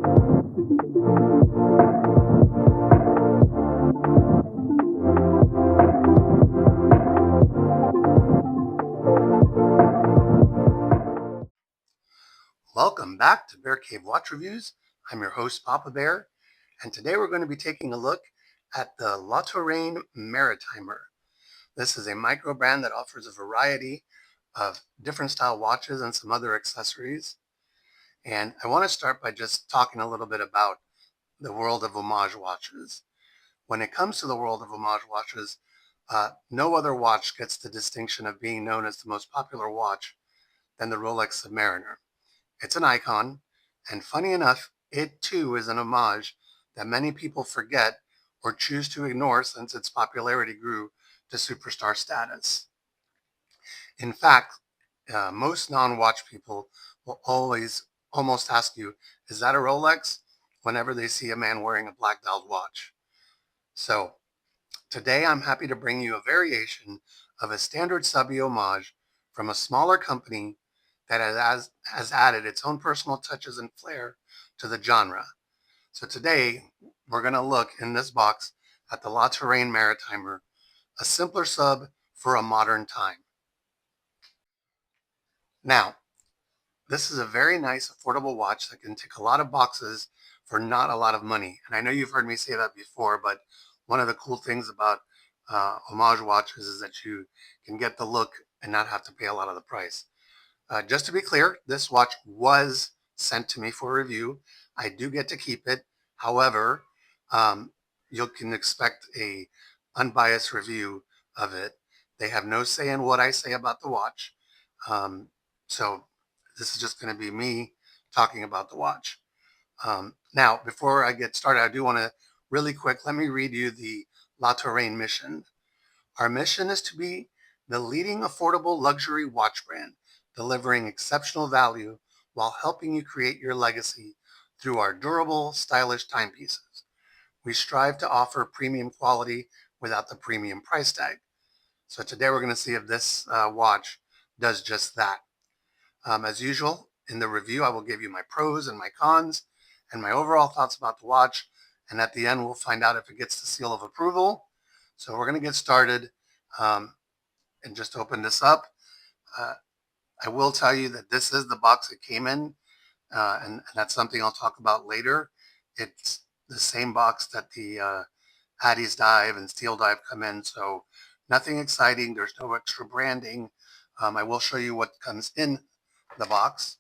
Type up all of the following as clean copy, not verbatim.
Welcome back to Bear Cave Watch Reviews. I'm your host, Papa Bear, and today we're going to be taking a look at the Touraine Maritimer. This is a micro brand that offers a variety of different style watches and some other accessories. And I want to start by just talking a little bit about the world of Homage watches. When it comes to the world of Homage watches, no other watch gets the distinction of being known as the most popular watch than the Rolex Submariner. It's an icon, and funny enough, it too is an homage that many people forget or choose to ignore since its popularity grew to superstar status. In fact, most non-watch people will always almost ask you, is that a Rolex? Whenever they see a man wearing a black dialed watch. So today I'm happy to bring you a variation of a standard subby homage from a smaller company that has added its own personal touches and flair to the genre. So today we're going to look in this box at the Touraine Maritimer, a simpler sub for a modern time. Now, this is a very nice, affordable watch that can tick a lot of boxes for not a lot of money. And I know you've heard me say that before, but one of the cool things about Homage watches is that you can get the look and not have to pay a lot of the price. Just to be clear, this watch was sent to me for review. I do get to keep it. However, you can expect a unbiased review of it. They have no say in what I say about the watch. So this is just going to be me talking about the watch. Now, before I get started, I do want to really quick, let me read you the Touraine mission. Our mission is to be the leading affordable luxury watch brand, delivering exceptional value while helping you create your legacy through our durable, stylish timepieces. We strive to offer premium quality without the premium price tag. So today we're going to see if this watch does just that. As usual, in the review, I will give you my pros and my cons and my overall thoughts about the watch. And at the end, we'll find out if it gets the seal of approval. So we're going to get started and just open this up. I will tell you that this is the box it came in, and that's something I'll talk about later. It's the same box that the Addis Dive and Steel Dive come in, so nothing exciting. There's no extra branding. I will show you what comes in the box.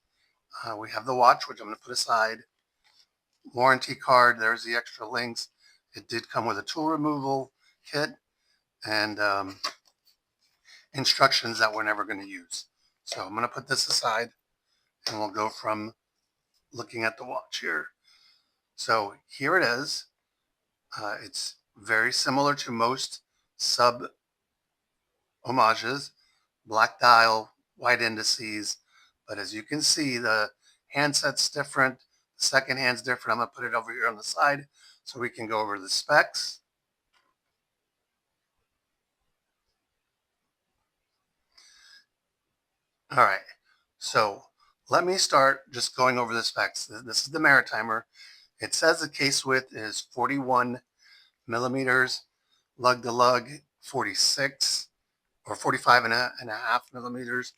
We have the watch, which I'm going to put aside. Warranty card, there's the extra links. It did come with a tool removal kit and instructions that we're never going to use. So I'm going to put this aside and we'll go from looking at the watch here. So here it is. It's very similar to most sub homages, black dial, white indices, but as you can see, the handset's different, the second hand's different. I'm going to put it over here on the side so we can go over the specs. All right, so let me start just going over the specs. This is the Maritimer. It says the case width is 41 millimeters, lug to lug 46 or 45 and a half millimeters.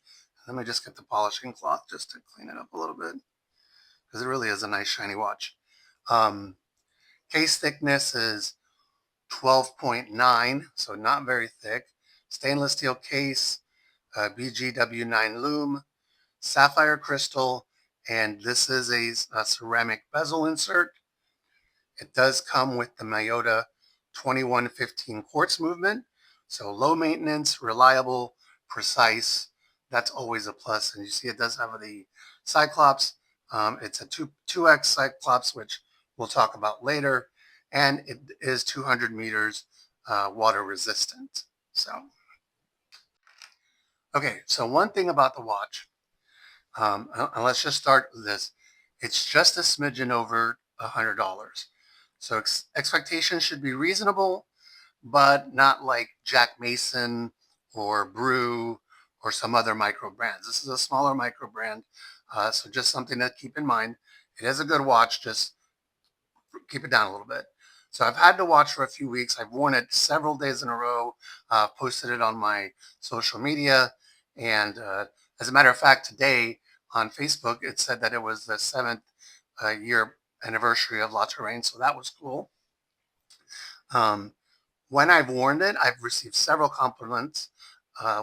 Let me just get the polishing cloth just to clean it up a little bit because it really is a nice shiny watch. Case thickness is 12.9, so not very thick. Stainless steel case, BGW9 lume, sapphire crystal, and this is a ceramic bezel insert. It does come with the Mayota 2115 quartz movement, so low maintenance, reliable, precise. That's always a plus. And you see it does have the Cyclops. It's a 2X Cyclops, which we'll talk about later, and it is 200 meters water resistant. So, okay, so one thing about the watch, and let's just start with this. It's just a smidgen over $100. So expectations should be reasonable, but not like Jack Mason or Brew or some other micro brands. This is a smaller micro brand, so just something to keep in mind. It is a good watch, just keep it down a little bit. So I've had the watch for a few weeks. I've worn it several days in a row, posted it on my social media. And as a matter of fact, today on Facebook, it said that it was the 7th year anniversary of La Touraine. So that was cool. Um, when I've worn it, I've received several compliments.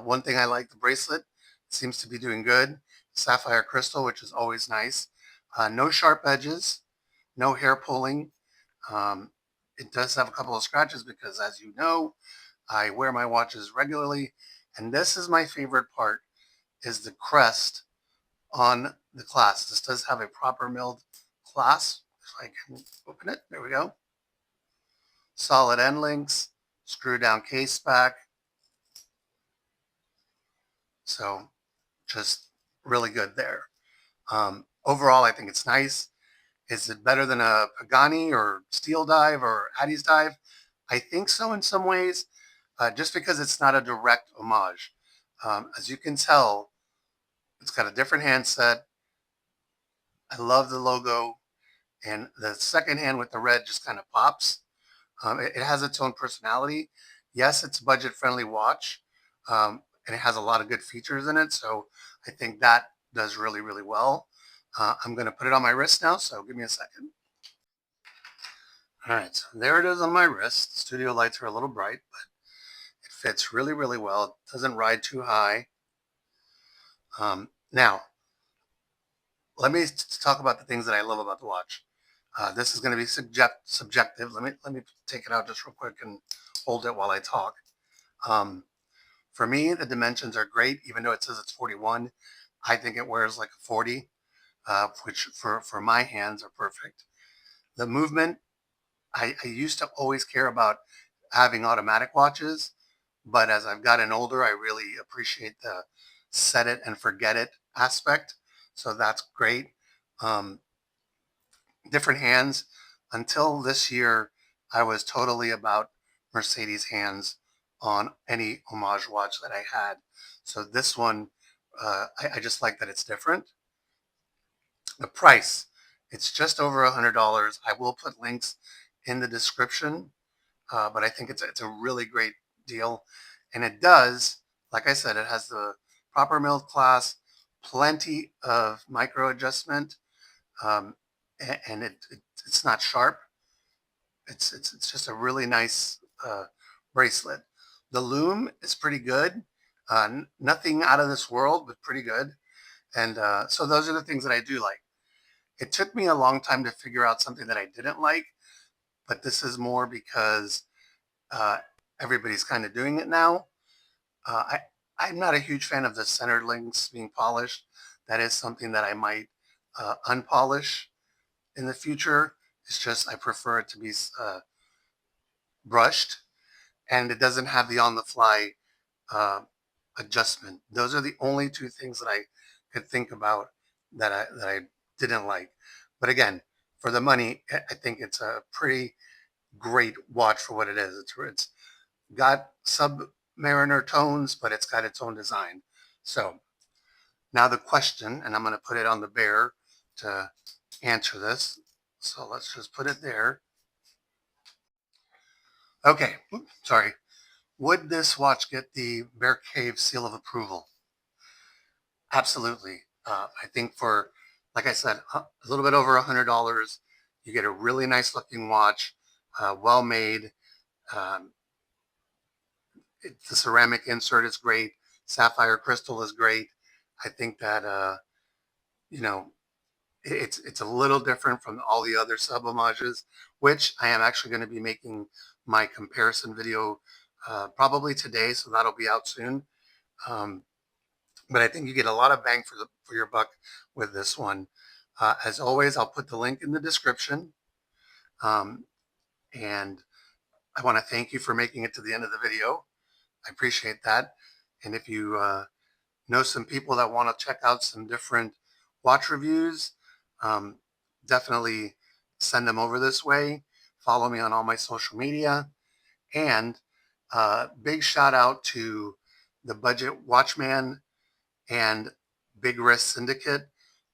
One thing I like, the bracelet seems to be doing good. Sapphire crystal, which is always nice. No sharp edges, no hair pulling. Um, it does have a couple of scratches because, as you know, I wear my watches regularly. And this is my favorite part, is the crest on the clasp. This does have a proper milled clasp. If I can open it, there we go. Solid end links, screw down case back. So just really good there. Overall, I think it's nice. Is it better than a Pagani or Steel Dive or Addis Dive? I think so in some ways, just because it's not a direct homage. As you can tell, it's got a different handset. I love the logo, and the second hand with the red just kind of pops. It has its own personality. Yes, it's a budget-friendly watch, and it has a lot of good features in it. So I think that does really, really well. I'm going to put it on my wrist now, so give me a second. All right, so there it is on my wrist. Studio lights are a little bright, but it fits really, really well. It doesn't ride too high. Now, let me talk about the things that I love about the watch. This is going to be subjective. Let me take it out just real quick and hold it while I talk. For me, the dimensions are great, even though it says it's 41. I think it wears like a 40, which for my hands are perfect. The movement, I used to always care about having automatic watches, but as I've gotten older, I really appreciate the set it and forget it aspect. So that's great. Um, Different hands. Until this year, I was totally about Mercedes hands on any Homage watch that I had. So this one, I just like that it's different. The price, it's just over $100. I will put links in the description, but I think it's a really great deal. And it does, like I said, it has the proper milled class, plenty of micro adjustment, um, and it's not sharp. It's just a really nice bracelet. The lume is pretty good. Nothing out of this world, but pretty good. And so those are the things that I do like. It took me a long time to figure out something that I didn't like, but this is more because uh, everybody's kind of doing it now. I'm not a huge fan of the center links being polished. That is something that I might unpolish in the future. It's just I prefer it to be brushed, and it doesn't have the on-the-fly uh, adjustment. Those are the only two things that I could think about that I didn't like. But again, for the money, I think it's a pretty great watch for what it is. It's got Submariner tones, but it's got its own design. So now the question, and I'm going to put it on the bear to answer this. So let's just put it there. Okay, sorry. Would this watch get the Bear Cave seal of approval? Absolutely. I think for, like I said, a little bit over $100, you get a really nice looking watch, well made. Um, the ceramic insert is great. Sapphire crystal is great. I think that you know it's a little different from all the other sub homages, which I am actually going to be making my comparison video probably today, so that'll be out soon. Um, but I think you get a lot of bang for your buck with this one. As always, I'll put the link in the description, um, and I want to thank you for making it to the end of the video. I appreciate that. And if you know some people that want to check out some different watch reviews, um, definitely send them over this way. Follow me on all my social media. And big shout out to the Budget Watchman and Big Wrist Syndicate.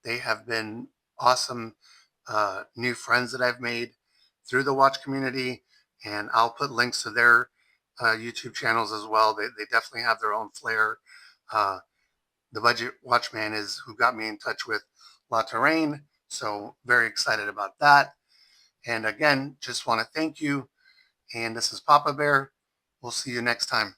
They have been awesome new friends that I've made through the watch community, and I'll put links to their YouTube channels as well. They definitely have their own flair. Uh, the Budget Watchman is who got me in touch with La Touraine, so very excited about that. And again, just want to thank you. And this is Papa Bear. We'll see you next time.